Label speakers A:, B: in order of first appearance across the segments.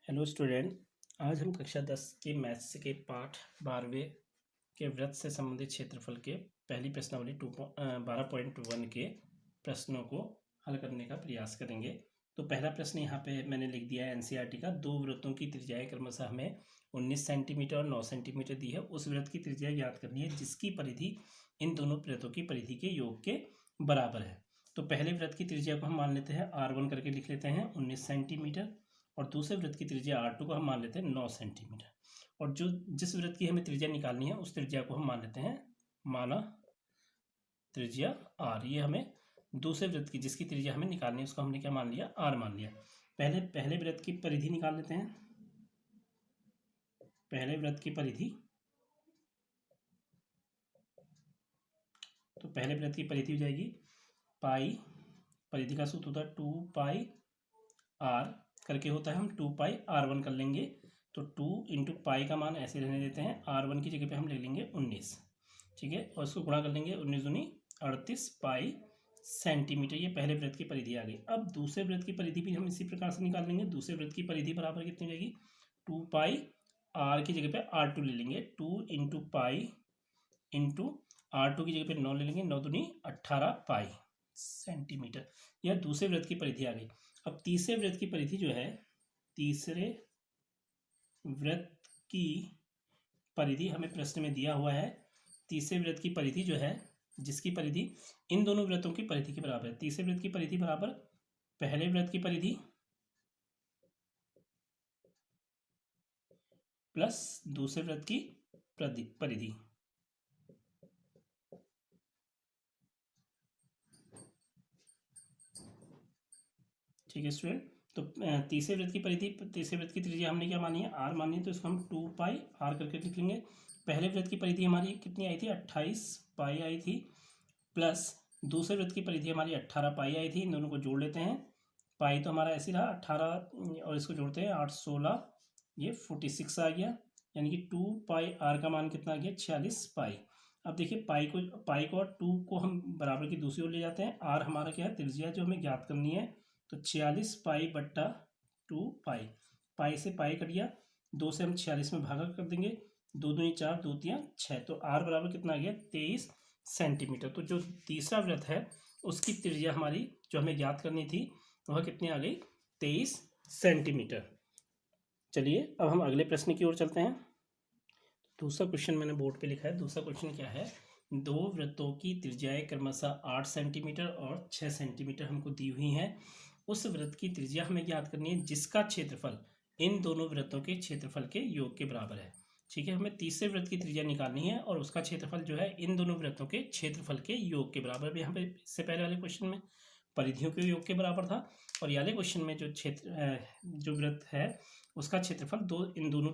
A: Hello student, आज हम कक्षा 10 के मैथ्स के पाठ 12वें के वृत्त से संबंधित क्षेत्रफल के पहली प्रश्नावली 12.1 के प्रश्नों को हल करने का प्रयास करेंगे। तो पहला प्रश्न यहाँ पे मैंने लिख दिया है एनसीईआरटी का। दो वृत्तों की त्रिज्याएं क्रमशः हमें 19 सेंटीमीटर और 9 सेंटीमीटर दी है। उस वृत्त की त्रिज्या ज्ञात करनी है जिसकी परिधि इन दोनों वृत्तों की परिधि के योग के बराबर है। तो पहले वृत्त की त्रिज्या को हम मान लेते हैं R1 करके लिख लेते हैं 19 सेंटीमीटर, और दूसरे वृत्त की त्रिज्या R2 को हम मान लेते हैं 9 सेंटीमीटर। और जिस वृत्त की हमें त्रिज्या निकालनी है उस त्रिज्या को हम मान लेते हैं माना त्रिज्या R। ये हमें दूसरे वृत्त की जिसकी त्रिज्या हमें निकालनी है उसको हमने क्या मान लिया, R मान लिया। पहले वृत्त की परिधि निकाल लेते हैं। पहले वृत्त की परिधि, तो पहले वृत्त की परिधि हो जाएगी पाई, परिधि का सूत्र होता है 2 पाई R करके होता है, हम 2 पाई R1 कर लेंगे। तो 2 इंटू पाई का मान ऐसे रहने देते हैं, R1 की जगह पे हम ले लेंगे 19, ठीक है, और इसको गुणा कर लेंगे 19 दूनी 38 पाई सेंटीमीटर। ये पहले वृत्त की परिधि आ गई। अब दूसरे वृत्त की परिधि भी हम इसी प्रकार से निकाल लेंगे। दूसरे वृत्त की परिधि बराबर कितनी हो जाएगी, 2 पाई R की जगह पे R2 ले लेंगे, 2 इंटू पाई इंटू R2 की जगह पे 9 ले लेंगे, 9 दूनी 18 पाई सेंटीमीटर। यह दूसरे वृत्त की परिधि आ गई। अब तीसरे वृत्त की परिधि जो है, तीसरे वृत्त की परिधि हमें प्रश्न में दिया हुआ है। तीसरे वृत्त की परिधि जो है जिसकी परिधि इन दोनों वृत्तों की परिधि के बराबर है। तीसरे वृत्त की परिधि बराबर पहले वृत्त की परिधि प्लस दूसरे वृत्त की परिधि। ठीक है स्टूडेंट, तो तीसरे वृत्त की परिधि, तीसरे वृत्त की त्रिज्या हमने क्या मानी है, R मानी है, तो इसको हम 2 पाई R करके लिख लेंगे। पहले वृत्त की परिधि हमारी कितनी आई थी, 28 पाई आई थी, प्लस दूसरे वृत्त की परिधि हमारी 18 पाई आई थी। इन दोनों को जोड़ लेते हैं। पाई तो हमारा ऐसे रहा 18 और इसको जोड़ते हैं 8 16, ये 46 आ गया, यानी कि 2 पाई R का मान कितना आ गया, 46 पाई। अब देखिए पाई को और 2 को हम बराबर की दूसरी ओर ले जाते हैं। R हमारा क्या है, त्रिज्या जो हमें ज्ञात करनी है, तो 46 पाई बट्टा 2 पाई। पाई से पाई कट गया, 2 से हम 46 में भागा कर देंगे, 2 दूनी 4, 2 तियां 6, तो R बराबर कितना आ गया, 23 सेंटीमीटर। तो जो तीसरा वृत्त है उसकी त्रिज्या हमारी जो हमें ज्ञात करनी थी वह कितनी आ गई, 23 सेंटीमीटर। चलिए अब हम अगले प्रश्न की ओर चलते हैं। दूसरा क्वेश्चन मैंने बोर्ड पे लिखा है। दूसरा क्वेश्चन क्या है, दो वृत्तों की त्रिज्याएं क्रमशः 8 सेंटीमीटर और 6 सेंटीमीटर हमको दी हुई हैं। उस वृत्त की त्रिज्या हमें ज्ञात करनी है जिसका क्षेत्रफल इन दोनों वृत्तों के क्षेत्रफल के योग के बराबर है। ठीक है, हमें तीसरे वृत्त की त्रिज्या निकालनी है और उसका क्षेत्रफल जो है इन दोनों वृत्तों के क्षेत्रफल के योग के बराबर। भी यहाँ पे इससे पहले वाले क्वेश्चन में परिधियों के योग के बराबर था, और वाले क्वेश्चन में जो वृत्त है उसका क्षेत्रफल इन दोनों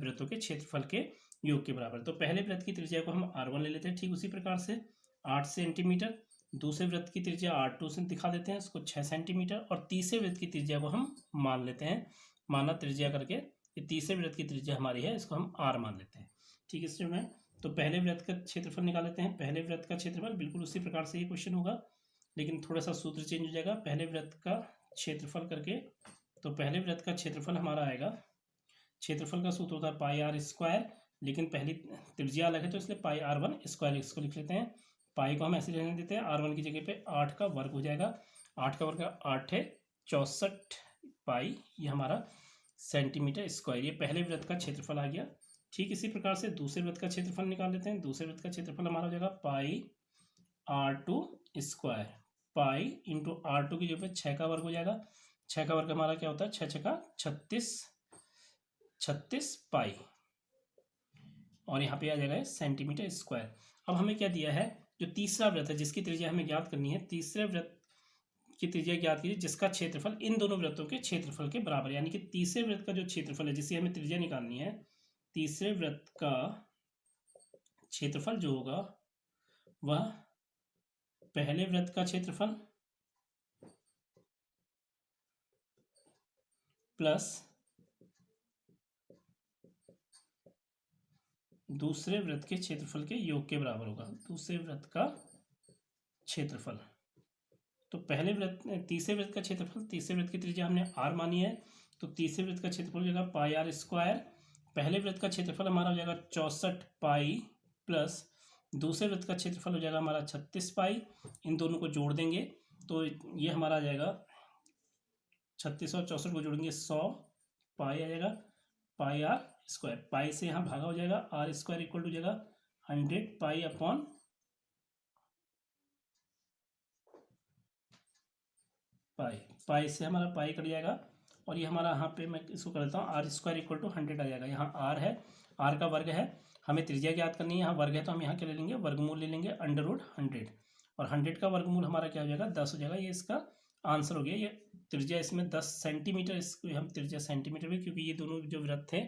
A: वृत्तों के क्षेत्रफल के योग के बराबर। तो पहले वृत्त की त्रिज्या को हम R1 ले लेते हैं, ठीक उसी प्रकार से 8 सेंटीमीटर। दूसरे वृत्त की त्रिज्या R2 से दिखा देते हैं, इसको 6 सेंटीमीटर। और तीसरे वृत्त की त्रिज्या को हम मान लेते हैं माना त्रिज्या करके। ये तीसरे वृत्त की त्रिज्या हमारी है, इसको हम R मान लेते हैं। ठीक है स्टूडेंट, तो पहले वृत्त का क्षेत्रफल निकाल लेते हैं। पहले वृत्त का क्षेत्रफल बिल्कुल उसी प्रकार से ये क्वेश्चन होगा, लेकिन थोड़ा सा सूत्र चेंज हो जाएगा। पहले वृत्त का क्षेत्रफल करके, तो पहले वृत्त का क्षेत्रफल हमारा आएगा, क्षेत्रफल का सूत्र होता है पाई R स्क्वायर, लेकिन पहली त्रिज्या अलग है तो इसलिए पाई R1 स्क्वायर इसको लिख लेते हैं। पाई को हम ऐसे रहने देते हैं, R1 की जगह पे 8 का वर्ग हो जाएगा। 8 का वर्ग 8 है 64 पाई, ये हमारा सेंटीमीटर स्क्वायर। ये पहले वृत्त का क्षेत्रफल आ गया। ठीक इसी प्रकार से दूसरे वृत्त का क्षेत्रफल निकाल लेते हैं। दूसरे वृत्त का क्षेत्रफल हमारा हो जाएगा पाई R2 square, pi into R2 की जगह पे 6 का वर्ग हो जाएगा। 6 का वर्ग हमारा क्या होता है, 6 6 36 पाई, और यहाँ पे आ जाएगा सेंटीमीटर स्क्वायर। अब हमें क्या दिया है, जो तीसरा वृत्त है जिसकी त्रिज्या हमें ज्ञात करनी है, तीसरे वृत्त की त्रिज्या ज्ञात कीजिए जिसका क्षेत्रफल इन दोनों वृत्तों के क्षेत्रफल के बराबर, यानी कि तीसरे वृत्त का जो क्षेत्रफल है जिससे हमें त्रिज्या निकालनी है, तीसरे वृत्त का क्षेत्रफल जो होगा वह पहले वृत्त का क्षेत्रफल प्लस दूसरे वृत्त के क्षेत्रफल के योग के बराबर होगा। दूसरे वृत्त का क्षेत्रफल, तो पहले वृत्त तीसरे वृत्त का क्षेत्रफल, तीसरे वृत्त की त्रिज्या हमने R मानी है, तो तीसरे वृत्त का क्षेत्रफल हो जाएगा पाई आर स्क्वायर। पहले वृत्त का क्षेत्रफल हमारा हो जाएगा 64 पाई प्लस दूसरे वृत्त का क्षेत्रफल हो जाएगा हमारा 36 पाई। इन दोनों को जोड़ देंगे तो ये हमारा आ जाएगा 36 और 64 को जोड़ेंगे 100 पाई आ जाएगा पाई आर स्क्वायर। पाई से यहाँ भागा हो जाएगा, आर स्क्वायर इक्वल टू जाएगा 100 पाई अपॉन पाई। पाई से हमारा पाई कट जाएगा और ये हमारा यहाँ पे मैं इसको कर देता हूँ, आर स्क्वायर इक्वल टू 100 आ जाएगा। यहाँ आर है, आर का वर्ग है, हमें त्रिज्या ज्ञात करनी है। यहाँ वर्ग है तो हम यहाँ क्या ले लेंगे, वर्गमूल ले लेंगे √100 और 100 का वर्गमूल हमारा क्या हो जाएगा 10 हो जाएगा। ये इसका आंसर हो गया। ये त्रिज्या इसमें 10 सेंटीमीटर, इसको हम त्रिज्या सेंटीमीटर में, क्योंकि ये दोनों जो वृत्त थे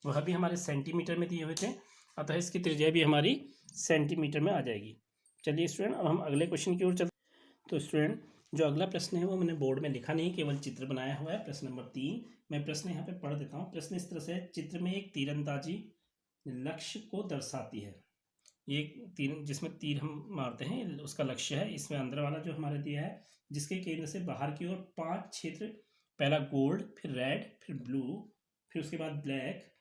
A: वह भी हमारे सेंटीमीटर में दिए हुए थे, अतः इसकी त्रिज्या भी हमारी सेंटीमीटर में आ जाएगी। चलिए स्टूडेंट, अब हम अगले क्वेश्चन की ओर चलते हैं। तो स्टूडेंट, जो अगला प्रश्न है वो मैंने बोर्ड में लिखा नहीं, केवल चित्र बनाया हुआ है। प्रश्न नंबर 3, मैं प्रश्न यहाँ पे पढ़ देता हूँ। प्रश्न इस तरह से, चित्र में एक तीरंदाजी लक्ष्य को दर्शाती है। ये तीर, जिसमें तीर हम मारते हैं, उसका लक्ष्य है। इसमें अंदर वाला जो हमारे दिया है, जिसके केंद्र से बाहर की ओर 5 क्षेत्र, पहला गोल्ड, फिर रेड, फिर ब्लू, फिर उसके बाद ब्लैक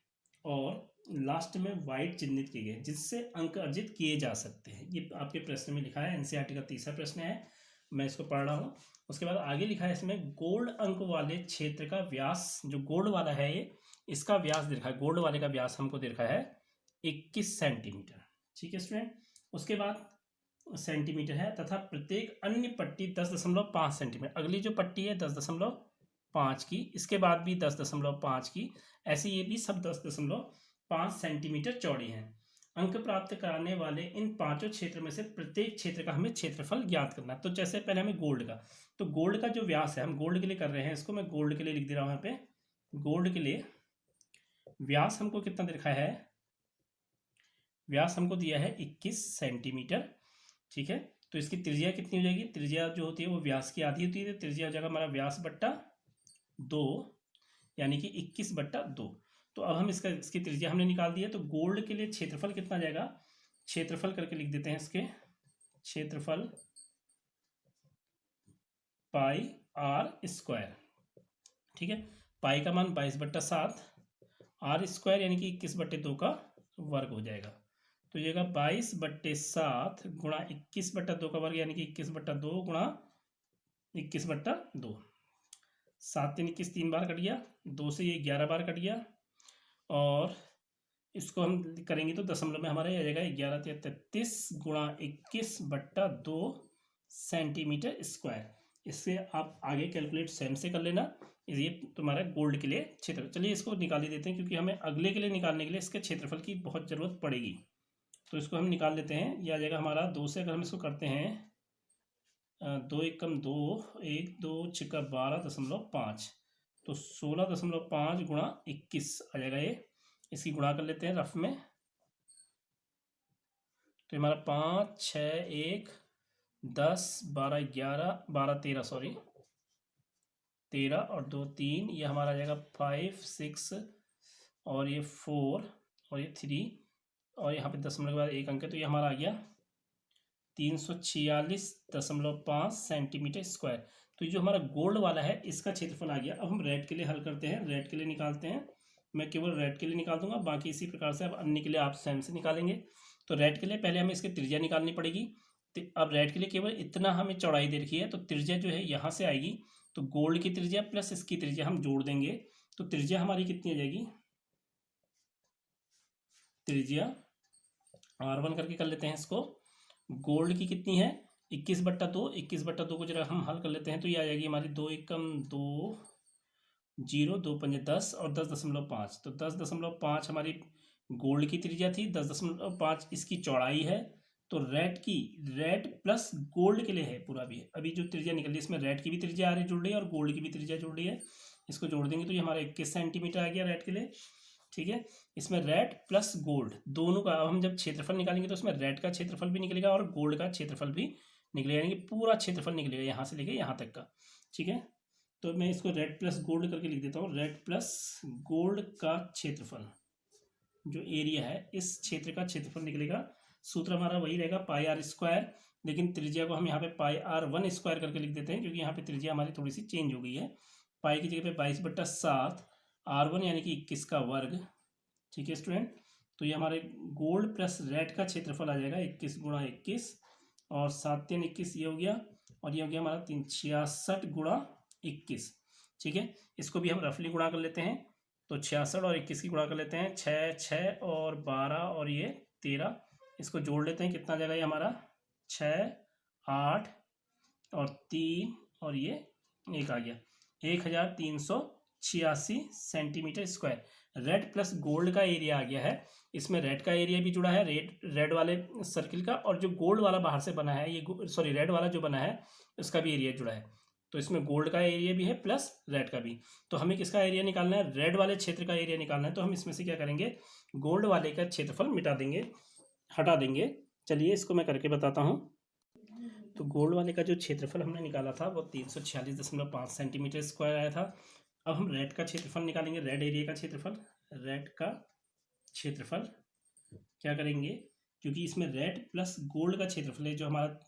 A: और लास्ट में वाइट चिन्हित किए गए, जिससे अंक अर्जित किए जा सकते हैं। ये आपके प्रश्न में लिखा है, एनसीईआरटी का तीसरा प्रश्न है, मैं इसको पढ़ रहा हूँ। उसके बाद आगे लिखा है इसमें, गोल्ड अंक वाले क्षेत्र का व्यास, जो गोल्ड वाला है ये, इसका व्यास दे रखा है, गोल्ड वाले का व्यास हमको दे रखा है 21 सेंटीमीटर। ठीक है स्टूडेंट। उसके बाद सेंटीमीटर है, तथा प्रत्येक अन्य पट्टी 10.5 सेंटीमीटर। अगली जो पट्टी है 10.5 की, इसके बाद भी 10.5 की, ऐसे ये भी सब 10.5 सेंटीमीटर चौड़ी हैं। अंक प्राप्त कराने वाले इन पांचों क्षेत्र में से प्रत्येक क्षेत्र का हमें क्षेत्रफल ज्ञात करना है। तो जैसे पहले हमें गोल्ड का, तो गोल्ड का जो व्यास है, हम गोल्ड के लिए कर रहे हैं, इसको मैं गोल्ड के लिए लिख दे रहा हूँ यहाँ पे। गोल्ड के लिए व्यास हमको कितना दे रखा है, व्यास हमको दिया है 21 सेंटीमीटर। ठीक है, तो इसकी त्रिज्या कितनी हो जाएगी, त्रिज्या जो होती है वो व्यास की आधी होती है, तो त्रिज्या हो जाएगा हमारा व्यास बट्टा 2, यानी कि 21/2। तो अब हम इसकी त्रिज्या हमने निकाल दी है। तो गोल्ड के लिए क्षेत्रफल कितना जाएगा, क्षेत्रफल करके लिख देते हैं इसके, क्षेत्रफल पाई आर स्क्वायर। ठीक है, पाई का मान 22/7, आर स्क्वायर यानी कि 21/2 का वर्ग हो जाएगा। तो ये 22/7 गुणा 21/2 का वर्ग, यानी कि 21/2 गुणा 21/2। 7 3 21, 3 बार कट गया, 2 से ये 11 बार कट गया, और इसको हम करेंगे तो दशमलव में हमारा ये आ जाएगा 11 33 गुणा 21/2 सेंटीमीटर स्क्वायर। इससे आप आगे कैलकुलेट स्वयं से कर लेना। ये तुम्हारा गोल्ड के लिए क्षेत्र। चलिए इसको निकाल ही देते हैं, क्योंकि हमें अगले के लिए निकालने के लिए इसके क्षेत्रफल की बहुत ज़रूरत पड़ेगी। तो इसको हम निकाल लेते हैं। यह आ जाएगा हमारा 2 से, अगर हम इसको करते हैं 2 एकम 2, 1 2 6 12.5, तो 16.5 गुणा 21 आ जाएगा ये। इसकी गुणा कर लेते हैं रफ में, तो हमारा 5 6 1 10 12 11 12 13, सॉरी 13 और 2 3, ये हमारा आ जाएगा 5 6 और ये 4 और ये 3, और यहाँ पे दशमलव के बाद एक अंक है, तो ये हमारा आ गया 346.5 सेंटीमीटर स्क्वायर। तो जो हमारा गोल्ड वाला है इसका क्षेत्रफल आ गया। अब हम रेड के लिए हल करते हैं, रेड के लिए निकालते हैं। मैं केवल रेड के लिए निकाल दूंगा, बाकी इसी प्रकार से अब अन्य के लिए आप स्वयं से निकालेंगे। तो रेड के लिए पहले हमें इसकी त्रिज्या निकालनी पड़ेगी। तो अब रेड के लिए केवल इतना हमें चौड़ाई दे रखी है, तो त्रिज्या जो है यहाँ से आएगी, तो गोल्ड की त्रिज्या प्लस इसकी त्रिज्या हम जोड़ देंगे, तो त्रिज्या हमारी कितनी आ जाएगी, त्रिज्या R1 करके कर लेते हैं इसको। गोल्ड की कितनी है 21/2, 21/2 को जरा हम हल कर लेते हैं, तो ये आ जाएगी हमारी 2 एकम 2 0 2 5 10 और 10.5, तो 10.5 हमारी गोल्ड की त्रिज्या थी, 10.5 इसकी चौड़ाई है। तो रेड प्लस गोल्ड के लिए है पूरा भी, अभी जो त्रिज्या निकल रही है इसमें रेड की भी त्रिज्या आ रही जुड़ रही है और गोल्ड की भी त्रिज्या जुड़ रही है। इसको जोड़ देंगे तो ये हमारा 21 सेंटीमीटर आ गया रेड के लिए। ठीक है, इसमें रेड प्लस गोल्ड दोनों का, अब हम जब क्षेत्रफल निकालेंगे तो उसमें रेड का क्षेत्रफल भी निकलेगा और गोल्ड का क्षेत्रफल भी निकलेगा, यानी कि पूरा क्षेत्रफल निकलेगा यहाँ से लेके यहाँ तक का। ठीक है, तो मैं इसको रेड प्लस गोल्ड करके लिख देता हूँ। रेड प्लस गोल्ड का क्षेत्रफल, जो एरिया है इस क्षेत्र का क्षेत्रफल निकलेगा। सूत्र हमारा वही रहेगा पाई आर स्क्वायर, लेकिन त्रिज्या को हम यहाँ पे पाई R1 स्क्वायर करके लिख देते हैं, क्योंकि यहाँ पे त्रिज्या हमारी थोड़ी सी चेंज हो गई है। पाई की जगह पे 22/7 R1 यानी कि 21 का वर्ग। ठीक है स्टूडेंट, तो ये हमारे गोल्ड प्लस रेड का क्षेत्रफल आ जाएगा 21 गुणा 21 और 7×3 = 21 ये हो गया, और ये हो गया हमारा 66 गुणा 21। ठीक है, इसको भी हम रफली गुणा कर लेते हैं, तो 66 और 21 की गुणा कर लेते हैं, 6 6 और 12 और ये 13, इसको जोड़ लेते हैं, कितना जाएगा ये हमारा 6 8 और 3 और ये 1 आ गया, 1386 centimetre square. Red plus gold का एरिया आ गया है, इसमें रेड का एरिया भी जुड़ा है, रेड वाले सर्किल का, और जो गोल्ड वाला बाहर से बना है ये सॉरी रेड वाला जो बना है उसका भी एरिया जुड़ा है, तो इसमें गोल्ड का एरिया भी है प्लस रेड का भी। तो हमें किसका एरिया निकालना है, रेड वाले क्षेत्र का एरिया निकालना है, तो हम इसमें से क्या करेंगे, गोल्ड वाले का क्षेत्रफल मिटा देंगे, हटा देंगे। चलिए इसको मैं करके बताता हूँ। तो गोल्ड वाले का जो क्षेत्रफल हमने निकाला था वो 346.5 सेंटीमीटर स्क्वायर आया था। अब हम रेड का क्षेत्रफल निकालेंगे, रेड एरिया का क्षेत्रफल। रेड का क्षेत्रफल क्या करेंगे, क्योंकि इसमें रेड प्लस गोल्ड का क्षेत्रफल है, जो हमारा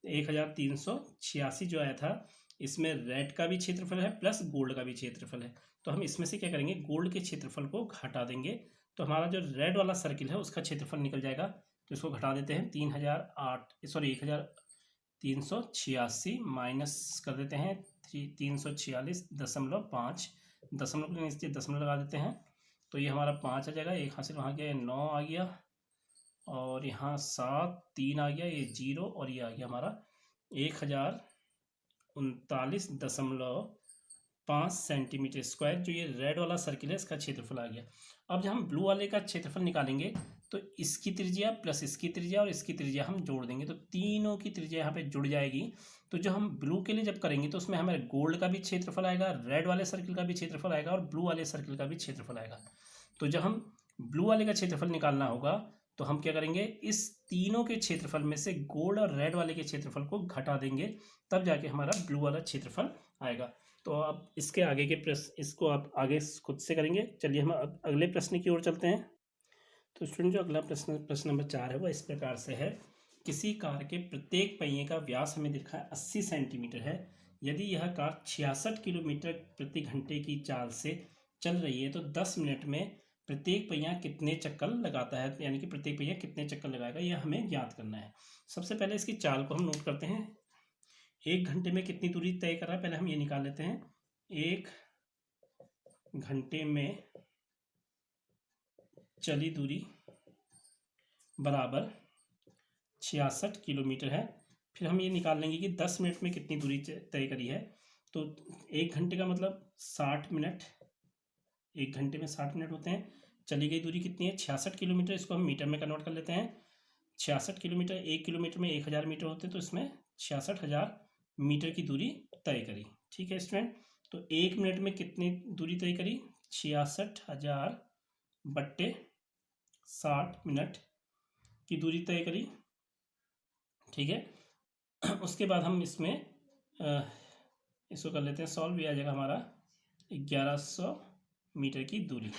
A: 1386 जो आया था, इसमें रेड का भी क्षेत्रफल है प्लस गोल्ड का भी क्षेत्रफल है, तो हम इसमें से क्या करेंगे, गोल्ड के क्षेत्रफल को घटा देंगे, तो हमारा जो रेड वाला सर्किल है उसका क्षेत्रफल निकल जाएगा। तो इसको घटा देते हैं, 1386 माइनस कर देते हैं 346.5, दशमलव के नीचे दशमलव लगा देते हैं, तो ये हमारा 5 आ जाएगा, एक हासिल वहाँ गया, 9 आ गया, और यहाँ 7 3 आ गया, ये 0, और ये आ गया हमारा 1039.5 सेंटीमीटर स्क्वायर, जो ये रेड वाला सर्किल है इसका क्षेत्रफल आ गया। अब जब हम ब्लू वाले का क्षेत्रफल निकालेंगे तो इसकी त्रिज्या प्लस इसकी त्रिज्या और इसकी त्रिज्या हम जोड़ देंगे, तो तीनों की त्रिज्या यहाँ पे जुड़ जाएगी। तो जो हम ब्लू के लिए जब करेंगे तो उसमें हमारे गोल्ड का भी क्षेत्रफल आएगा, रेड वाले सर्किल का भी क्षेत्रफल आएगा और ब्लू वाले सर्किल का भी क्षेत्रफल आएगा। तो जब हम ब्लू वाले का क्षेत्रफल निकालना होगा तो हम क्या करेंगे, इस तीनों के क्षेत्रफल में से गोल्ड और रेड वाले के क्षेत्रफल को घटा देंगे, तब जाके हमारा ब्लू वाला क्षेत्रफल आएगा। तो अब इसके आगे के प्रश्न, इसको आप आगे खुद से करेंगे। चलिए हम अगले प्रश्न की ओर चलते हैं। तो स्टूडेंट जो अगला प्रश्न नंबर 4 है वो इस प्रकार से है, किसी कार के प्रत्येक पहिए का व्यास हमें दिखा है 80 सेंटीमीटर है, यदि यह कार 66 किलोमीटर प्रति घंटे की चाल से चल रही है तो 10 मिनट में प्रत्येक पहिया कितने चक्कर लगाता है, यानी कि प्रत्येक पहिया कितने चक्कर लगाएगा, यह हमें ज्ञात करना है। सबसे पहले इसकी चाल को हम नोट करते हैं, 1 घंटे में कितनी दूरी तय कर रहा है, पहले हम ये निकाल लेते हैं। 1 घंटे में चली दूरी बराबर 66 किलोमीटर है। फिर हम ये निकाल लेंगे कि 10 मिनट में कितनी दूरी तय करी है, तो 1 घंटे का मतलब 60 मिनट, 1 घंटे में 60 मिनट होते हैं। चली गई दूरी कितनी है, 66 किलोमीटर, इसको हम मीटर में कन्वर्ट कर लेते हैं। 66 किलोमीटर, 1 किलोमीटर में 1000 मीटर होते हैं, तो इसमें 66,000 मीटर की दूरी तय करी। ठीक है स्टूडेंट, तो 1 मिनट में कितनी दूरी तय करी, 66,000 बट्टे 60 मिनट की दूरी तय करी। ठीक है, उसके बाद हम इसमें इसको कर लेते हैं सॉल्व, भी आ जाएगा हमारा 1100 मीटर की दूरी।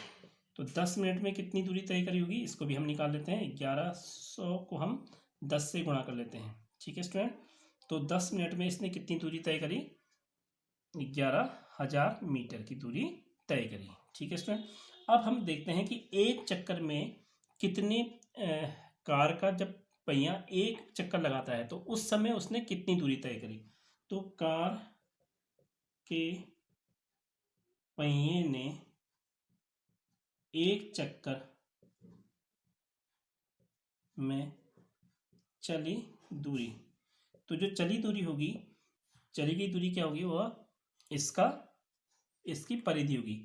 A: तो 10 मिनट में कितनी दूरी तय करी होगी, इसको भी हम निकाल लेते हैं। 1100 को हम 10 से गुणा कर लेते हैं। ठीक है स्टूडेंट, तो 10 मिनट में इसने कितनी दूरी तय करी, 11,000 मीटर की दूरी तय करी। ठीक है स्टूडेंट, अब हम देखते हैं कि एक चक्कर में कितने कार का जब पहिया एक चक्कर लगाता है तो उस समय उसने कितनी दूरी तय करी। तो कार के पहिए ने एक चक्कर में चली दूरी, तो जो चली दूरी होगी, चली गई दूरी क्या होगी, वह इसकी परिधि होगी,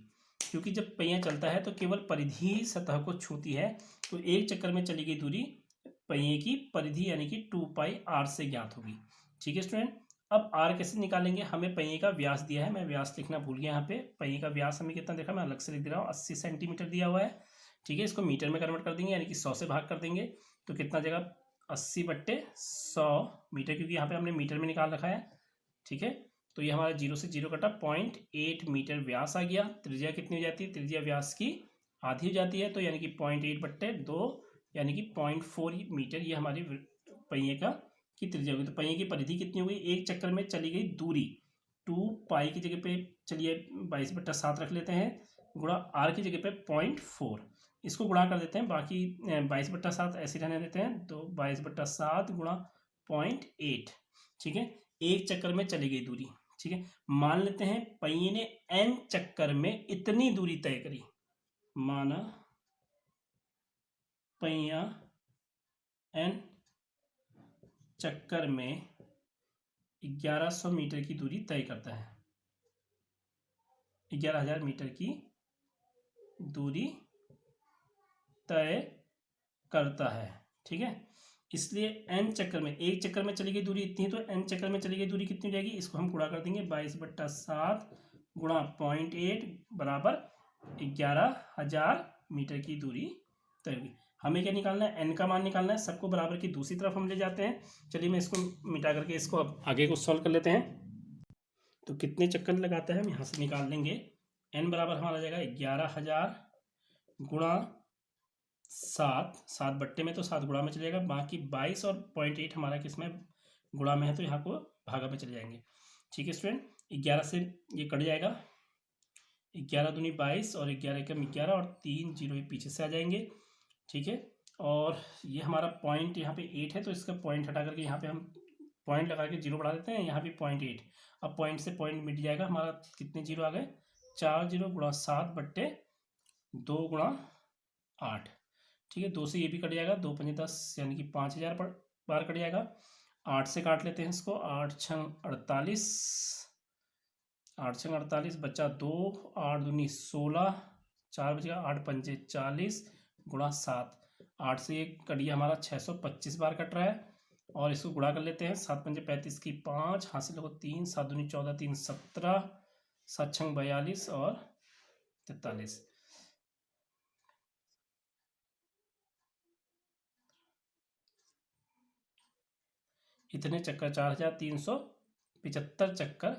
A: क्योंकि जब पहिया चलता है तो केवल परिधि सतह को छूती है, तो एक चक्कर में चली गई दूरी पहिए की परिधि यानी कि 2πr से ज्ञात होगी। ठीक है स्टूडेंट, अब r कैसे निकालेंगे, हमें पहिए का व्यास दिया है, मैं व्यास लिखना भूल गया यहाँ पे, पहिए का व्यास हमें कितना देखा, मैं अलग से लिख दे रहा हूँ, 80 सेंटीमीटर दिया हुआ है। ठीक है, इसको मीटर में कन्वर्ट कर देंगे, यानी कि 100 से भाग कर देंगे, तो कितना जगह 80/100 मीटर, क्योंकि यहाँ पे हमने मीटर में निकाल रखा है। ठीक है, तो ये हमारा 0 से 0 कटा, 0.8 मीटर व्यास आ गया। त्रिज्या कितनी हो जाती है, त्रिज्या व्यास की आधी हो जाती है, तो यानी कि 0.8/2 यानी कि 0.4 मीटर, ये हमारी पहिए की त्रिज्या होगी। तो पहिए की परिधि कितनी होगी, एक चक्कर में चली गई दूरी, 2 पाई की जगह पे चलिए 22/7 रख लेते हैं, गुणा r की जगह पे 0.4, इसको गुणा कर देते हैं, बाकी 22/7 ऐसे रहने देते हैं, तो 22/7 गुणा 0.8, ठीक है। एक चक्कर में चली गई दूरी, ठीक है। मान लेते हैं पहिए ने n चक्कर में इतनी दूरी तय करी, माना पहिया n चक्कर में 1100 मीटर की दूरी तय करता है, 11,000 मीटर की दूरी तय करता है, ठीक है। इसलिए n चक्कर में, एक चक्कर में चली गई दूरी इतनी, तो n चक्कर में चली गई दूरी कितनी हो जाएगी, इसको हम गुणा कर देंगे, 22/7 गुणा 0.8 बराबर 11,000 मीटर की दूरी तय होगी। हमें क्या निकालना है, n का मान निकालना है, सबको बराबर की दूसरी तरफ हम ले जाते हैं। चलिए मैं इसको मिटा करके इसको अब आगे को सॉल्व कर लेते हैं। तो कितने चक्कर लगाता है हम यहाँ से निकाल लेंगे, n बराबर हमारा आ जाएगा 11,000 गुणा 7 बट्टे में, तो 7 गुणा में चलेगा, बाकी 22 और 0.8 हमारा किसमें गुणा में है, तो यहाँ को भागा में चले जाएंगे, ठीक है स्टूडेंट। 11 से ये कट जाएगा, 11 दूनी 22 और 11 एकम 11 और 3 जीरो ये पीछे से आ जाएंगे, ठीक है। और ये हमारा पॉइंट यहाँ पे 8 है, तो इसका पॉइंट हटा करके यहाँ पे हम पॉइंट लगा के जीरो बढ़ा देते हैं, यहाँ भी 0.8, अब पॉइंट से पॉइंट मिट जाएगा, हमारा कितने जीरो आ गए, 4 जीरो गुणा 7 बट्टे 2 गुणा 8, ठीक है। 2 से ये भी कट जाएगा, 2 पंजे 10 यानी कि 5,000 बार कट जाएगा। 8 से काट लेते हैं इसको, 8 छंग 48, 8 छंग 48 बचा 2, 8 दूनी 16, 4 बचेगा, 8 पंजे 40 गुणा 7, 8 से ये कटिया हमारा 625 बार कट रहा है, और इसको गुणा कर लेते हैं, 7 पंजे 35 की 5, हासिल को 3, 7 दूनी 14, 3 17, 7 छंग 42 और 43, इतने चक्कर 4,375 चक्कर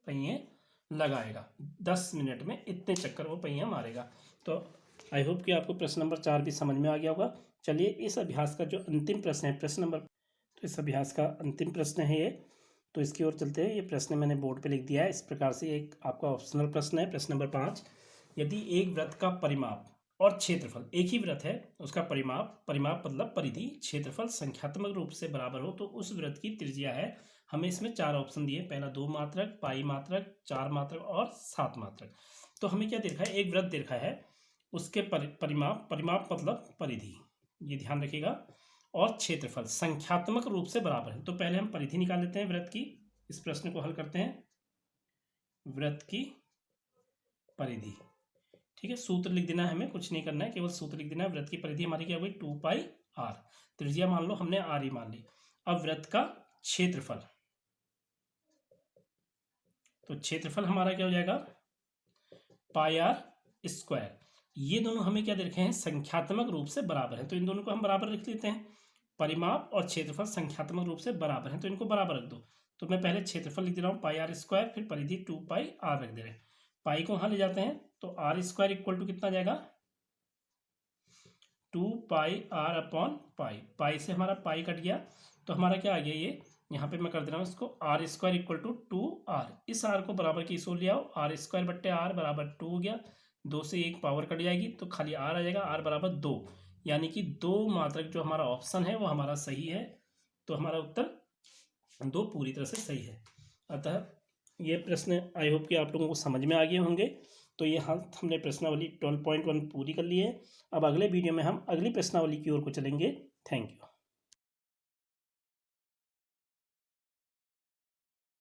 A: पहिए लगाएगा, 10 मिनट में इतने चक्कर वो पहिया मारेगा। तो आई होप कि आपको प्रश्न नंबर 4 भी समझ में आ गया होगा। चलिए इस अभ्यास का जो अंतिम प्रश्न है, प्रश्न नंबर, तो इस अभ्यास का अंतिम प्रश्न है ये, तो इसकी ओर चलते हैं। ये प्रश्न मैंने बोर्ड पे लिख दिया है इस प्रकार से, एक आपका ऑप्शनल प्रश्न है, प्रश्न नंबर 5। यदि एक वृत्त का परिमाप और क्षेत्रफल, एक ही वृत्त है उसका परिमाप मतलब परिधि, क्षेत्रफल संख्यात्मक रूप से बराबर हो, तो उस वृत्त की त्रिज्या है, हमें इसमें 4 ऑप्शन दिए, पहला 2 मात्रक, पाई मात्रक, 4 मात्रक और 7 मात्रक। तो हमें क्या देखा है, एक वृत्त देखा है, उसके परिमाप मतलब परिधि, ये ध्यान रखिएगा, और क्षेत्रफल संख्यात्मक रूप से बराबर है। तो पहले हम परिधि निकाल लेते हैं वृत्त की, इस प्रश्न को हल करते हैं, वृत्त की परिधि, ठीक है। सूत्र लिख देना है, हमें कुछ नहीं करना है, केवल सूत्र लिख देना है। वृत्त की परिधि हमारी क्या हुई, 2πr, त्रिज्या मान लो हमने r ही मान ली। अब वृत्त का क्षेत्रफल, तो क्षेत्रफल हमारा क्या हो जाएगा, πr²। ये दोनों हमें क्या दे रखे हैं, संख्यात्मक रूप से बराबर है, तो इन दोनों को हम बराबर रख लेते हैं। परिमाप और क्षेत्रफल संख्यात्मक रूप से बराबर है, तो इनको बराबर रख दो। तो मैं पहले क्षेत्रफल लिख दे रहा हूँ πr², फिर परिधि 2πr रख दे रहे हैं, पाई को वहां ले जाते हैं, तो r² इक्वल टू कितना जाएगा, 2πr/पाई, पाई से हमारा पाई कट गया, तो हमारा क्या आ गया, ये यहाँ पे मैं कर दे रहा हूँ इसको, r² इक्वल टू 2r, इस r को बराबर की इसको ले आओ, r² बट्टे r बराबर 2 हो गया, 2 से 1 पावर कट जाएगी, तो खाली r आ जाएगा, r बराबर 2, यानी कि 2 मात्रक जो हमारा ऑप्शन है वो हमारा सही है, तो हमारा उत्तर 2 पूरी तरह से सही है। अतः ये प्रश्न आई होप कि आप लोगों को समझ में आ गए होंगे। तो यहाँ हमने प्रश्नावली 12.1 पूरी कर ली है। अब अगले वीडियो में हम अगली प्रश्नावली की ओर को चलेंगे। Thank you.